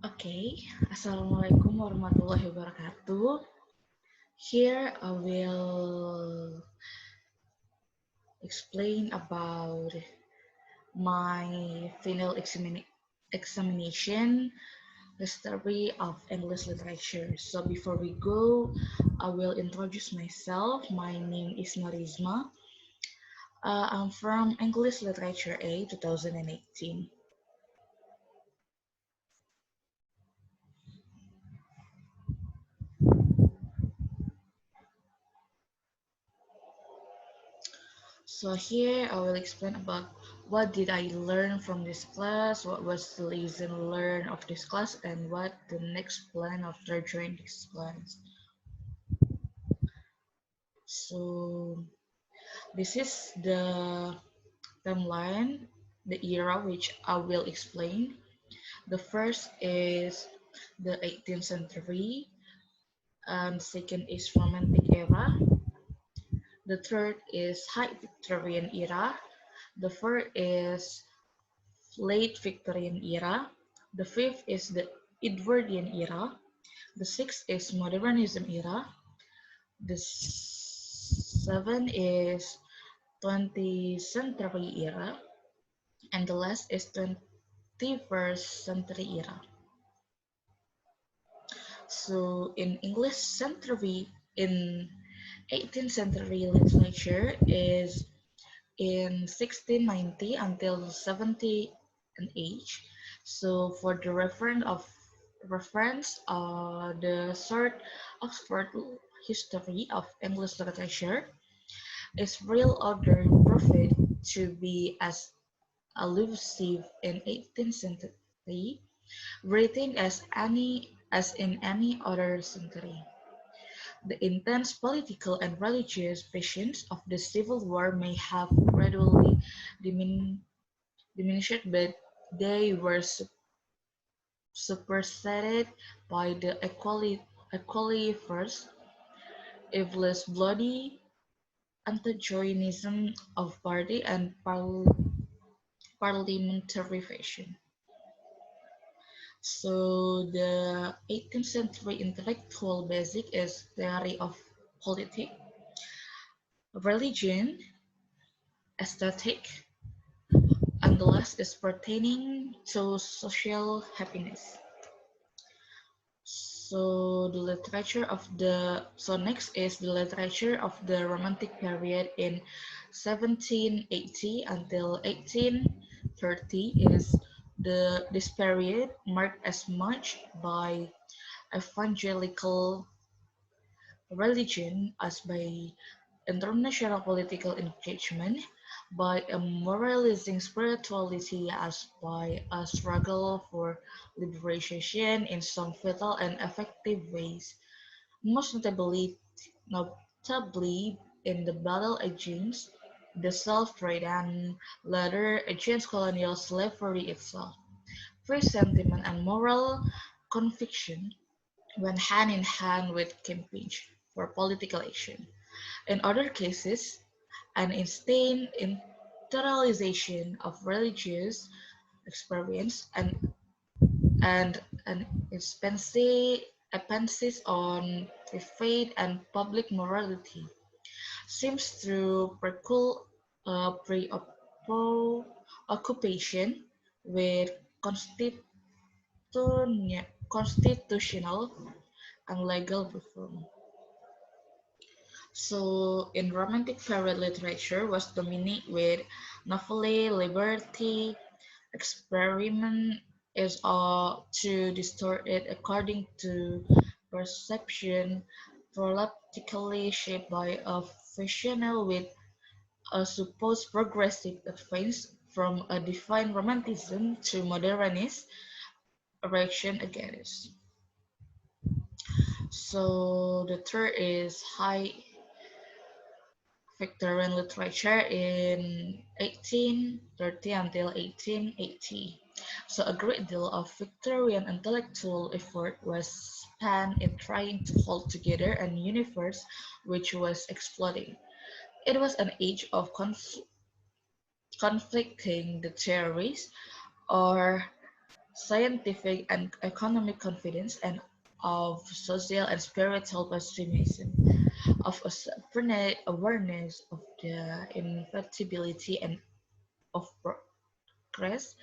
Okay, Assalamualaikum warahmatullahi wabarakatuh. Here I will explain about my examination, the story of English literature. So before we go, I will introduce myself. My name is Izma. I'm from English Literature A 2018. So here I will explain about what did I learn from this class, what was the lesson learned of this class, and what the next plan after joining this class. So this is the timeline, the era which I will explain. The first is the 18th century, and second is Romantic era. The third is High Victorian era. The fourth is Late Victorian era. The fifth is the Edwardian era. The sixth is Modernism era. The seventh is 20th century era. And the last is 21st century era. So in English century, in 18th century literature is in 1690 until 70 an age. So for the reference, the short Oxford History of English Literature is real order proved to be as elusive in 18th century, written as in any other century. The intense political and religious passions of the Civil War may have gradually dimin- diminished, but they were superseded by the equally first, if less bloody, antagonism of party and parliamentary fashion. So the 18th century intellectual basic is theory of politics, religion, aesthetic, and the last is pertaining to social happiness. So next is the literature of the Romantic period in 1780 until 1830 is this period marked as much by evangelical religion as by international political engagement, by a moralizing spirituality as by a struggle for liberation in some vital and effective ways, most notably in the battle against the slave trade and later against colonial slavery itself. Free sentiment and moral conviction went hand in hand with campaigns for political action. In other cases, an insane internalization of religious experience and an emphasis on faith and public morality seems through preoccupation with constitutional and legal reform. So, in Romantic period literature was dominate with novelty, liberty, experiment is all to distort it according to perception, politically shaped by a fictional with a supposed progressive advance from a defined romanticism to modernist reaction against. So the third is high Victorian literature in 1830 until 1880. So a great deal of Victorian intellectual effort was spent in trying to hold together a universe which was exploding. It was an age of conflicting the theories or scientific and economic confidence, and of social and spiritual pessimism, of a separate awareness of the inevitability and of progress,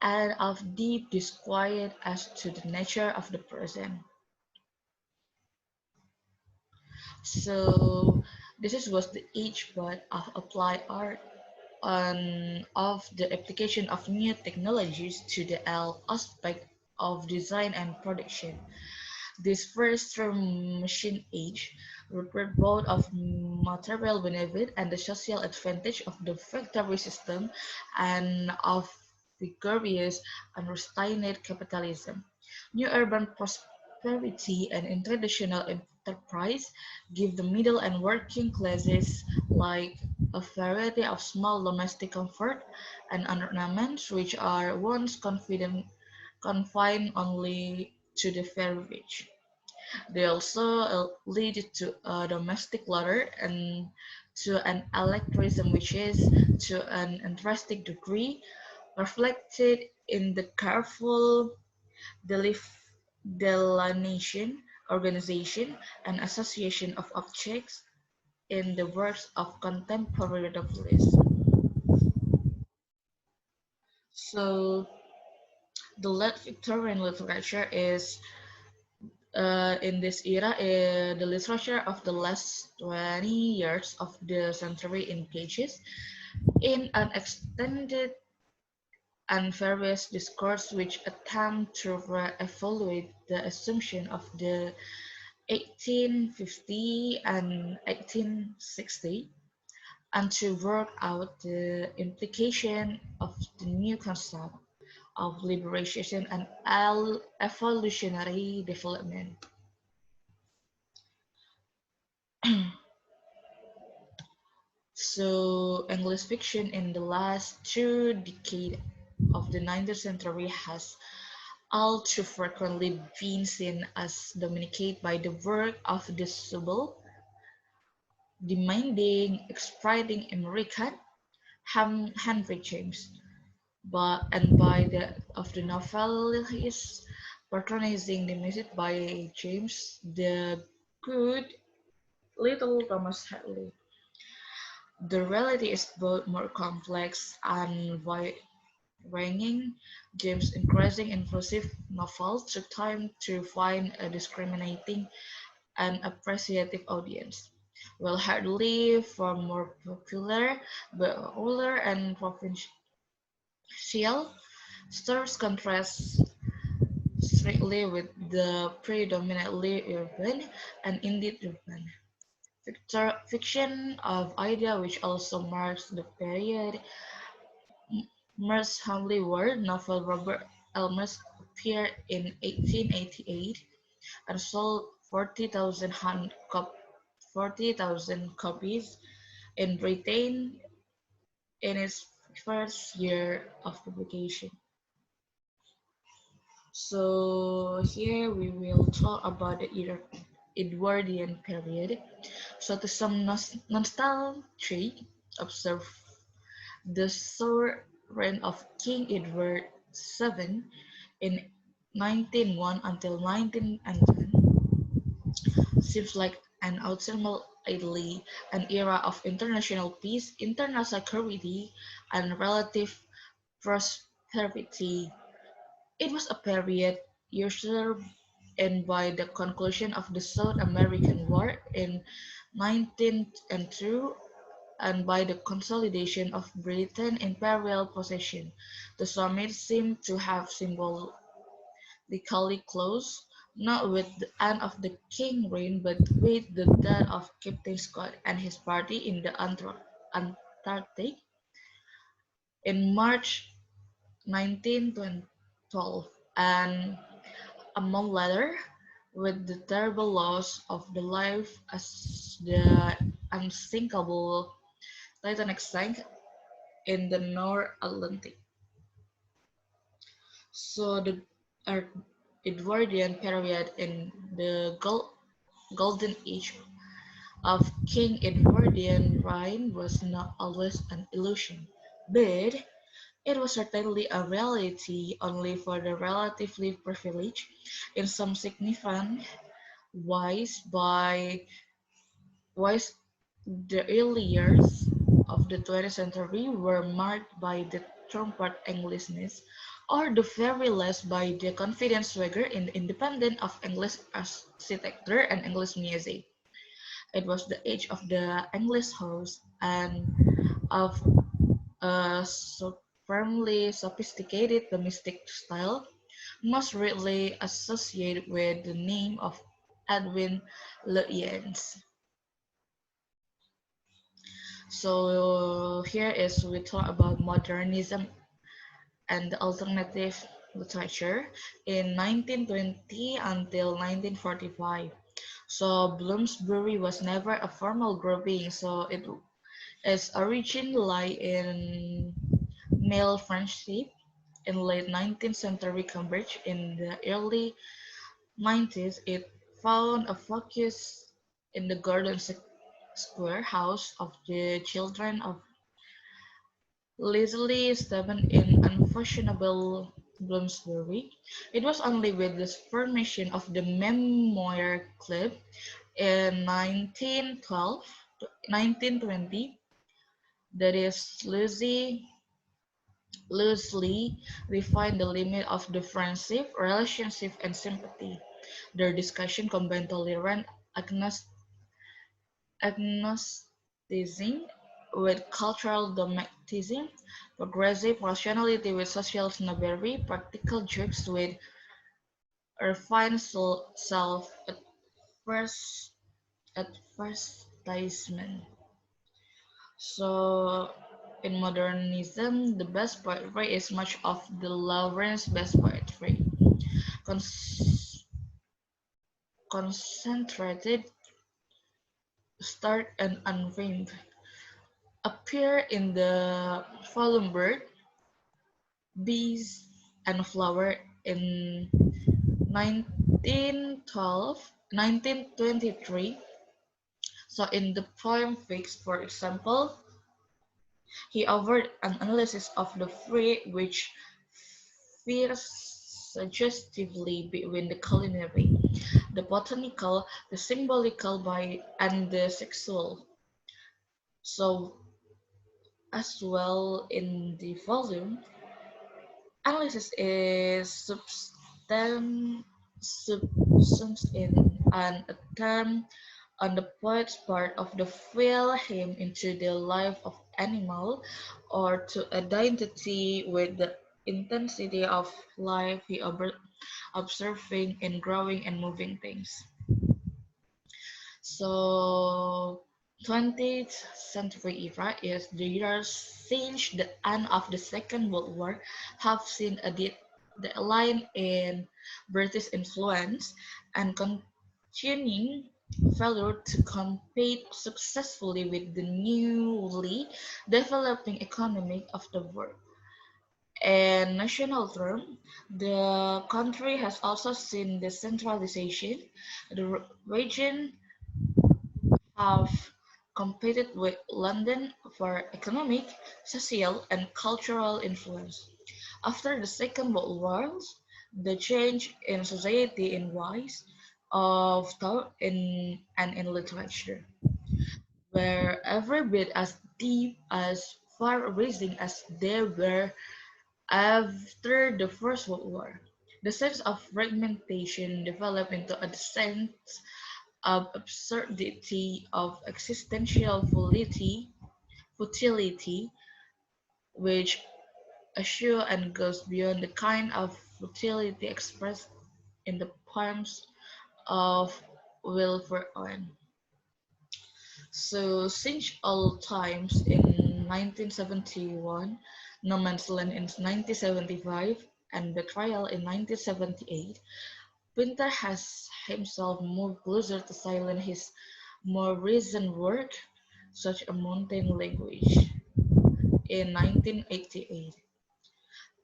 and of deep disquiet as to the nature of the present. So was the age but of applied art and of the application of new technologies to the all aspect of design and production. This first term machine age referred both of material benefit and the social advantage of the factory system and of vigorous and restrained capitalism. New urban prosperity and international enterprise give the middle and working classes like a variety of small domestic comfort and ornaments which are once confined only to the very rich. They also lead to domestic laughter and to an electricity which is, to an interesting degree, reflected in the careful delineation, organization, and association of objects in the works of contemporary novelists. So, the late Victorian literature is in this era, the literature of the last 20 years of the century engages in an extended and various discourse which attempt to evaluate the assumption of the 1850 and 1860 and to work out the implication of the new concept of liberation and evolutionary development. So English fiction in the last two decades of the 19th century has all too frequently been seen as dominated by the work of the subtle, demanding, exploiting American Henry James, and by the of the novelist patronizing the music by James the Good, Little Thomas Hadley. The reality is both more complex and wide-ranging. James' increasing inclusive novels took time to find a discriminating and appreciative audience, while Hadley, far more popular but older and provincial, stars contrast strictly with the predominantly urban and indeed urban fiction of idea which also marks the period. Mer's Hamley Ward novel Robert Elmer's appeared in 1888 and sold 40,000 copies in Britain in its first year of publication. So here we will talk about the Edwardian period. So to some nostalgic observe the short reign of King Edward VII in 1901 until 1910 seems like an ultimately an era of international peace, internal security, and relative prosperity. It was a period ushered in by the conclusion of the South American War in 1902 and by the consolidation of Britain's imperial possession. The summit seemed to have symbolically closed, not with the end of the King's reign, but with the death of Captain Scott and his party in the Antarctic in March 1912, and a month later, with the terrible loss of the life as the unsinkable Titanic sank in the North Atlantic. So the Edwardian period in the golden age of King Edwardian reign was not always an illusion, but It was certainly a reality only for the relatively privileged. In some significant ways, wise the early years of the 20th century were marked by the trumpet Englishness, or the very least by the confident swagger in the independence of English architecture and English music. It was the age of the English house and of a supremely sophisticated domestic style, most readily associated with the name of Edwin Lutyens. So here is we talk about modernism and the alternative literature in 1920 until 1945. So Bloomsbury was never a formal grouping, so its origin lie in male friendship in late 19th century Cambridge. In the early 90s, it found a focus in the Garden Square house of the children of Leslie Stephen in unfashionable Bloomsbury. It was only with the formation of the Memoir Club in 1920 that is loosely defined the limit of the friendship, relationship, and sympathy. Their discussion combined tolerant agnosticism with cultural dogmatism, progressive rationality with social snobbery, practical jokes with refined self advertisement. So, in modernism, the best poetry is much of the Lawrence best poetry, concentrated, stark, and unrhymed. Appear in the volume Bird, Bees, and Flower in 1923. So in the poem Fix, for example, he offered an analysis of the three which veers suggestively between the culinary, the botanical, the symbolical and the sexual. So as well in the volume, analysis is subsumed in an attempt on the poet's part of the feel him into the life of animal or to identity with the intensity of life he observing in growing and moving things. So 20th century era is the years since the end of the Second World War have seen a decline in British influence and continuing failure to compete successfully with the newly developing economy of the world. In national terms, the country has also seen decentralization. The region have competed with London for economic, social, and cultural influence. After the Second World War, the change in society in ways of thought in literature were every bit as deep as far-reaching as they were after the First World War. The sense of fragmentation developed into a sense of absurdity, of existential futility, which assure and goes beyond the kind of futility expressed in the poems of Wilfred Owen. So, since all times in 1971, No Man's Land in 1975, and Betrayal in 1978, Pinter has himself moved closer to silence his more recent work, such as Mountain Language in 1988,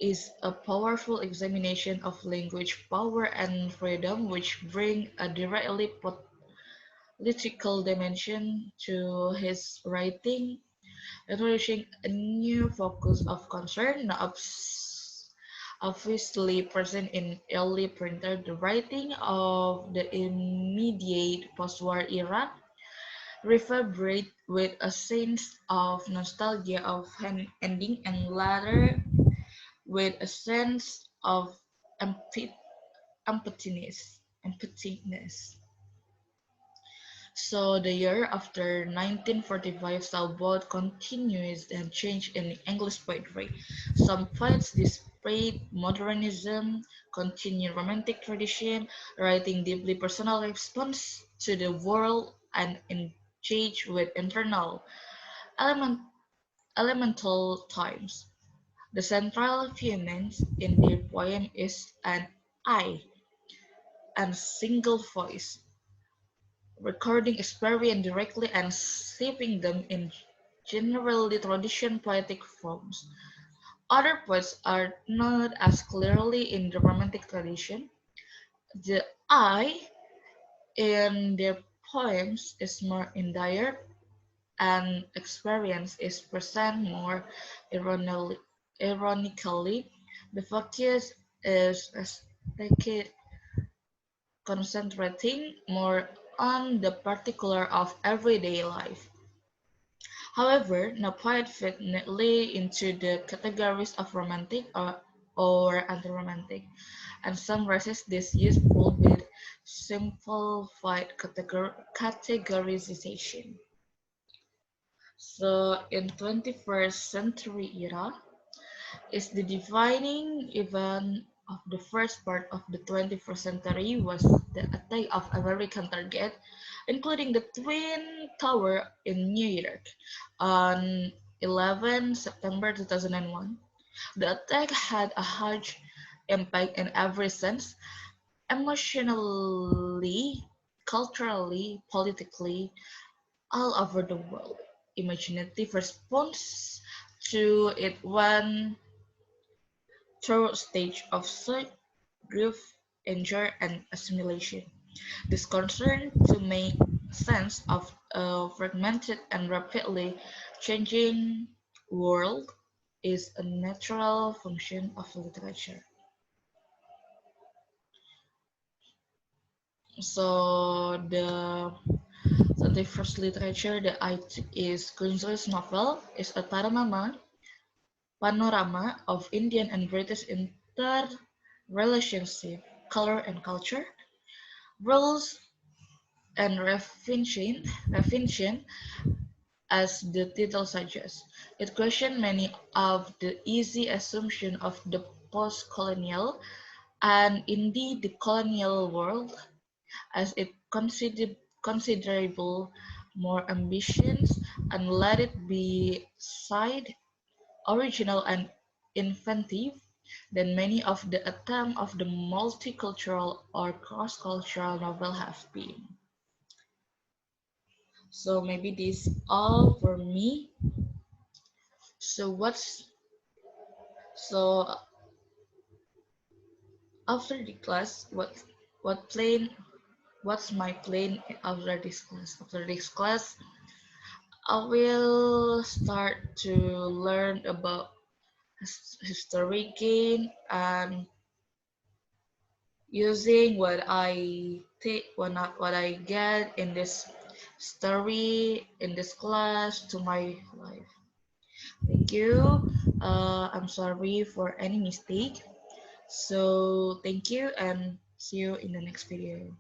is a powerful examination of language power and freedom which bring a directly political dimension to his writing. introducing a new focus of concern, not obviously present in early printer. The writing of the immediate post-war era reverberate with a sense of nostalgia of an ending and later with a sense of empty, emptiness. So the year after 1945 saw both continuous and change in English poetry. Some poets displayed modernism, continued romantic tradition, writing deeply personal response to the world and engaged with internal element, elemental times. The central theme in their poem is an I and single voice, recording experience directly and shaping them in generally traditional poetic forms. Other poets are not as clearly in the romantic tradition. The I in their poems is more indirect and experience is present more ironically. Ironically, the focus is aesthetic, concentrating more on the particular of everyday life. However, no poet fit neatly into the categories of romantic or anti-romantic, and some resist this useful but simplified categorization. So, in 21st century era, is the defining event of the first part of the 21st century was the attack of American target, including the Twin Tower in New York on 11 September 2001. The attack had a huge impact in every sense, emotionally, culturally, politically, all over the world. Imaginative response to it went through stage of shock, grief, anger, and assimilation. This concern to make sense of a fragmented and rapidly changing world is a natural function of literature. So the first literature that I took is Kunzul's novel is a panorama of Indian and British interrelationship, color and culture, roles and refination, as the title suggests. It questions many of the easy assumptions of the post-colonial and indeed the colonial world, as it considered considerable more ambitions and let it be side original and inventive than many of the attempts of the multicultural or cross-cultural novel have been. So maybe this all for me. So so after the class, what plan? What's my plan after this class? After this class, I will start to learn about history again and using what I get in this story in this class to my life. Thank you. I'm sorry for any mistake. So thank you and see you in the next video.